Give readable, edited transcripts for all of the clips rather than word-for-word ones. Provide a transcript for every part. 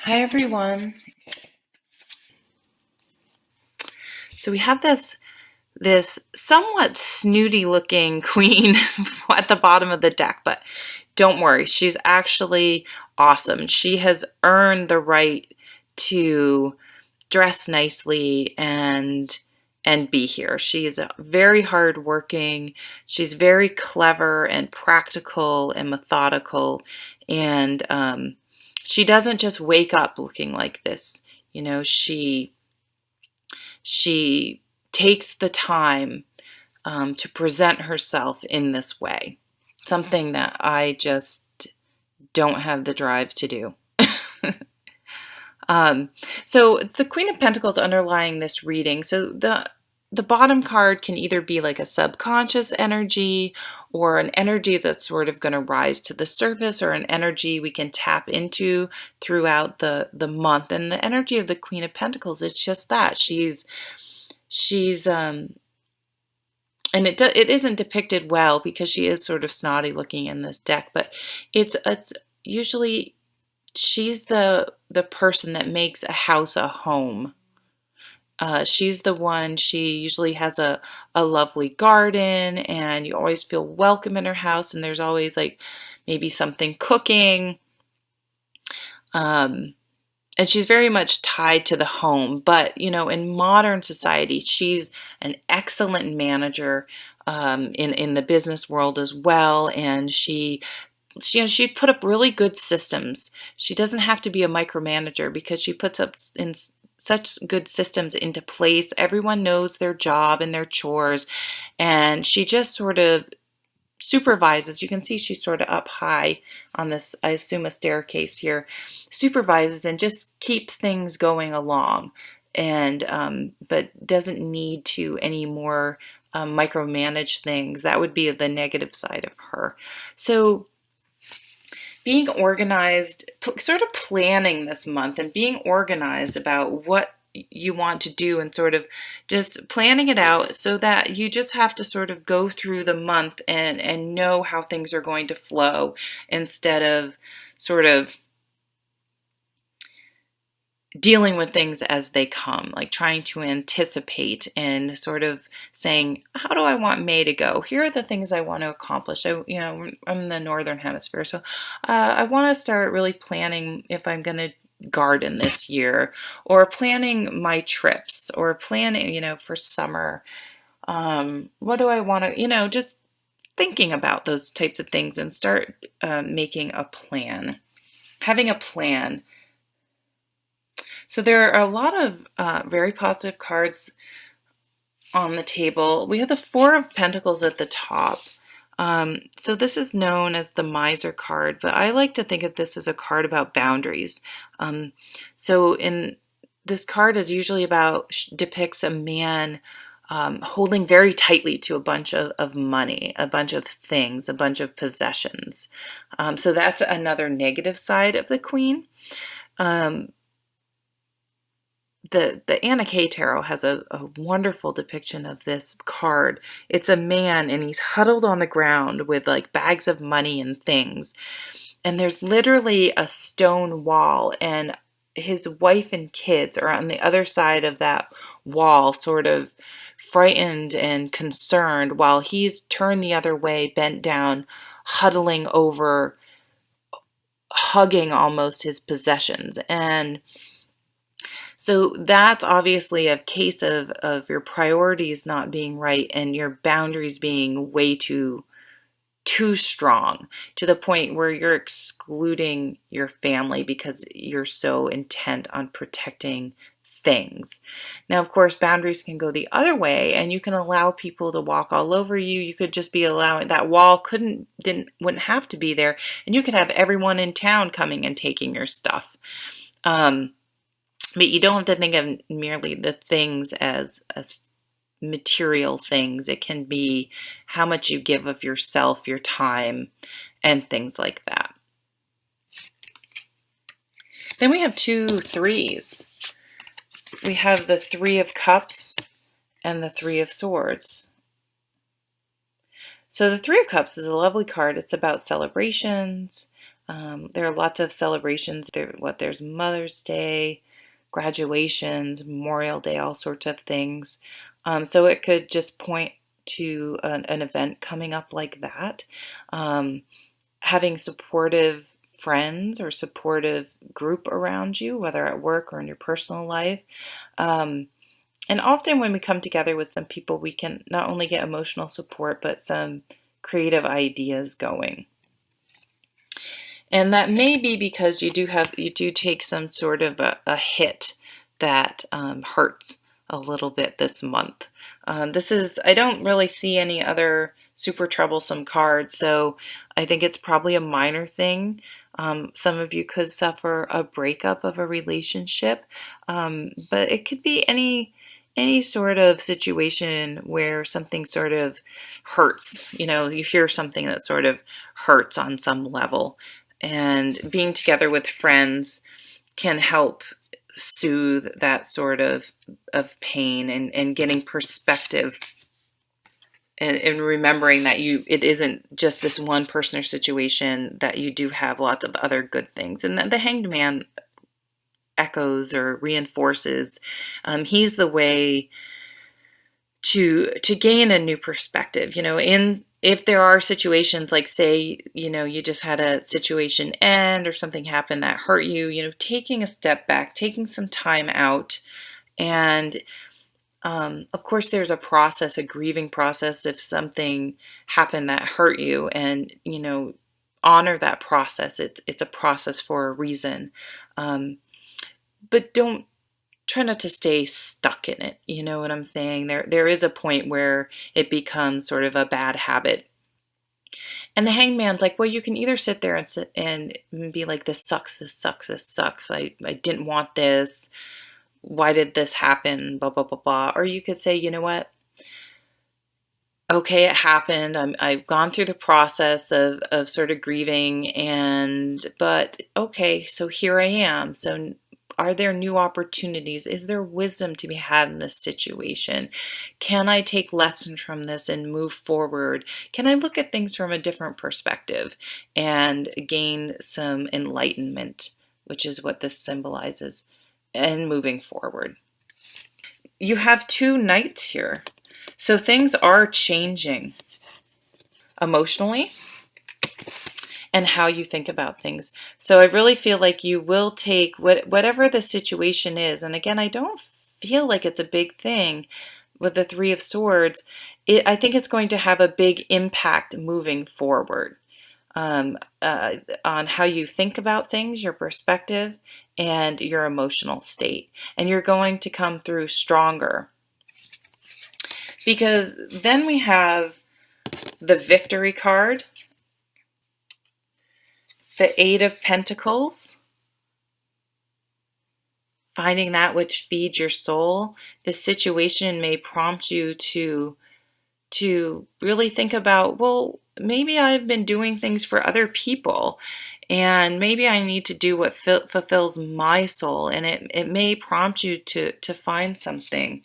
Hi everyone. So we have this somewhat snooty looking queen at the bottom of the deck, but don't worry, she's actually awesome. She has earned the right to dress nicely and be here. She is very hardworking. She's very clever and practical and methodical, and she doesn't just wake up looking like this. You know, she takes the time to present herself in this way, something that I just don't have the drive to do. Um, so the Queen of Pentacles underlying this reading. So the bottom card can either be like a subconscious energy or an energy that's sort of going to rise to the surface, or an energy we can tap into throughout the month. And the energy of the Queen of Pentacles is just that. She's and it isn't depicted well because she is sort of snotty looking in this deck, but it's usually she's the person that makes a house a home. She's the one. She usually has a lovely garden, and you always feel welcome in her house. And there's always like maybe something cooking. And she's very much tied to the home. But, you know, in modern society, she's an excellent manager in the business world as well. And she'd put up really good systems. She doesn't have to be a micromanager because she puts up in such good systems into place. Everyone knows their job and their chores. And she just sort of supervises. You can see she's sort of up high on this, I assume, a staircase here. Supervises and just keeps things going along, and but doesn't need to anymore micromanage things. That would be the negative side of her. So being organized, sort of planning this month and being organized about what you want to do, and sort of just planning it out so that you just have to sort of go through the month and know how things are going to flow, instead of sort of dealing with things as they come, like trying to anticipate and sort of saying, how do I want May to go? Here are the things I want to accomplish. So, you know, I'm in the Northern Hemisphere, so I want to start really planning if I'm going to garden this year, or planning my trips, or planning, you know, for summer. What do I want to, you know, just thinking about those types of things and start making a plan, having a plan. So there are a lot of very positive cards on the table. We have the Four of Pentacles at the top. So this is known as the Miser card, but I like to think of this as a card about boundaries. So in this card is usually about, depicts a man holding very tightly to a bunch of money, a bunch of things, a bunch of possessions. So that's another negative side of the Queen. The Anna Kay Tarot has a wonderful depiction of this card. It's a man, and he's huddled on the ground with like bags of money and things. And there's literally a stone wall, and his wife and kids are on the other side of that wall, sort of frightened and concerned, while he's turned the other way, bent down, huddling over, hugging almost his possessions. And so that's obviously a case of your priorities not being right, and your boundaries being way too strong, to the point where you're excluding your family because you're so intent on protecting things. Now, of course, boundaries can go the other way, and you can allow people to walk all over you. You could just be allowing that wall wouldn't have to be there, and you could have everyone in town coming and taking your stuff. But you don't have to think of merely the things as material things. It can be how much you give of yourself, your time, and things like that. Then we have 2 3s. We have the 3 of Cups and the 3 of Swords. So the 3 of Cups is a lovely card. It's about celebrations. There are lots of celebrations. There's Mother's Day, graduations, Memorial Day, all sorts of things. So it could just point to an event coming up like that. Having supportive friends or supportive group around you, whether at work or in your personal life. And often when we come together with some people, we can not only get emotional support, but some creative ideas going. And that may be because you do take some sort of a hit that hurts a little bit this month. I don't really see any other super troublesome cards, so I think it's probably a minor thing. Some of you could suffer a breakup of a relationship, but it could be any sort of situation where something sort of hurts. You hear something that sort of hurts on some level. And being together with friends can help soothe that sort of pain and getting perspective and remembering that it isn't just this one person or situation, that you do have lots of other good things. And the Hanged Man echoes or reinforces. He's the way to gain a new perspective, if there are situations like, say, you just had a situation end or something happen that hurt you, taking a step back, taking some time out. And of course, there's a grieving process if something happened that hurt you, and, honor that process. It's a process for a reason. But try not to stay stuck in it. You know what I'm saying? There is a point where it becomes sort of a bad habit. And the hangman's like, well, you can either sit there and be like, this sucks, this sucks, this sucks. I didn't want this. Why did this happen? Blah, blah, blah, blah. Or you could say, you know what? Okay, it happened. I've gone through the process of sort of grieving, but okay, so here I am. So are there new opportunities? Is there wisdom to be had in this situation? Can I take lessons from this and move forward? Can I look at things from a different perspective and gain some enlightenment, which is what this symbolizes, and moving forward? You have 2 knights here. So things are changing emotionally and how you think about things. So I really feel like you will take whatever the situation is. And again, I don't feel like it's a big thing with the 3 of Swords. I think it's going to have a big impact moving forward on how you think about things, your perspective, and your emotional state. And you're going to come through stronger. Because then we have the Victory card, the 8 of Pentacles, finding that which feeds your soul. This situation may prompt you to really think about, well, maybe I've been doing things for other people, and maybe I need to do what fulfills my soul. And it may prompt you to find something.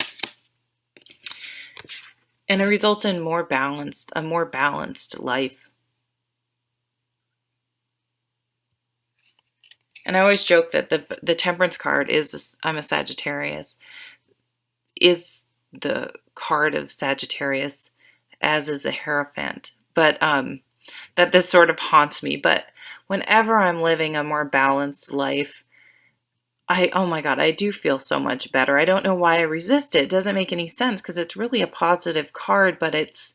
And it results in a more balanced life. And I always joke that the Temperance card I'm a Sagittarius, is the card of Sagittarius, as is the Hierophant. But that this sort of haunts me. But whenever I'm living a more balanced life, oh my God, I do feel so much better. I don't know why I resist it. It doesn't make any sense because it's really a positive card, but it's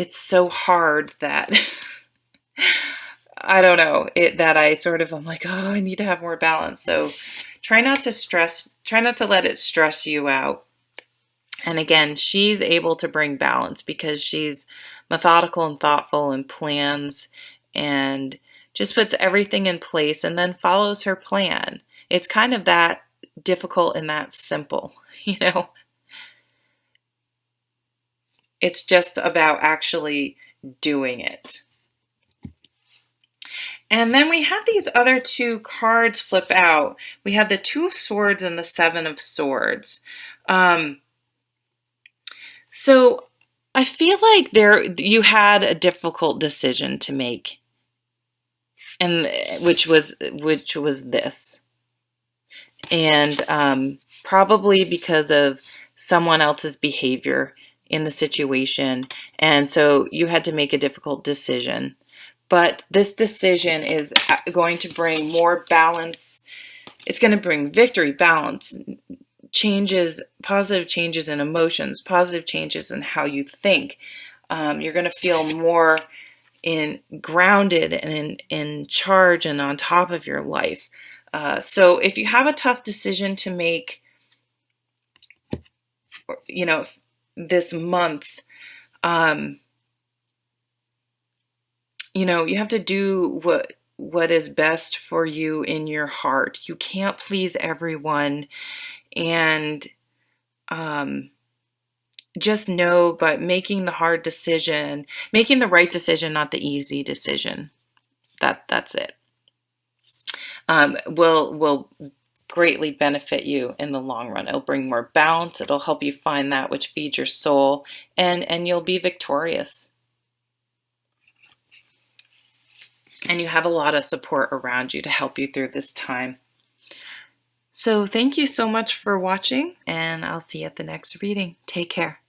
so hard that I don't know, I'm like, oh, I need to have more balance. So try not to let it stress you out. And again, she's able to bring balance because she's methodical and thoughtful and plans and just puts everything in place and then follows her plan. It's kind of that difficult and that simple, It's just about actually doing it. And then we have these other 2 cards flip out. We have the 2 of Swords and the 7 of Swords. So I feel like you had a difficult decision to make. and which was this. And probably because of someone else's behavior in the situation. And so you had to make a difficult decision. But this decision is going to bring more balance. It's going to bring victory, balance, changes, positive changes in emotions, positive changes in how you think. You're going to feel more grounded and in charge and on top of your life. So if you have a tough decision to make, this month, you have to do what is best for you in your heart. You can't please everyone, and just know, but making the hard decision, making the right decision, not the easy decision. That's it. Will greatly benefit you in the long run. It'll bring more balance. It'll help you find that which feeds your soul, and you'll be victorious. And you have a lot of support around you to help you through this time. So thank you so much for watching, and I'll see you at the next reading. Take care.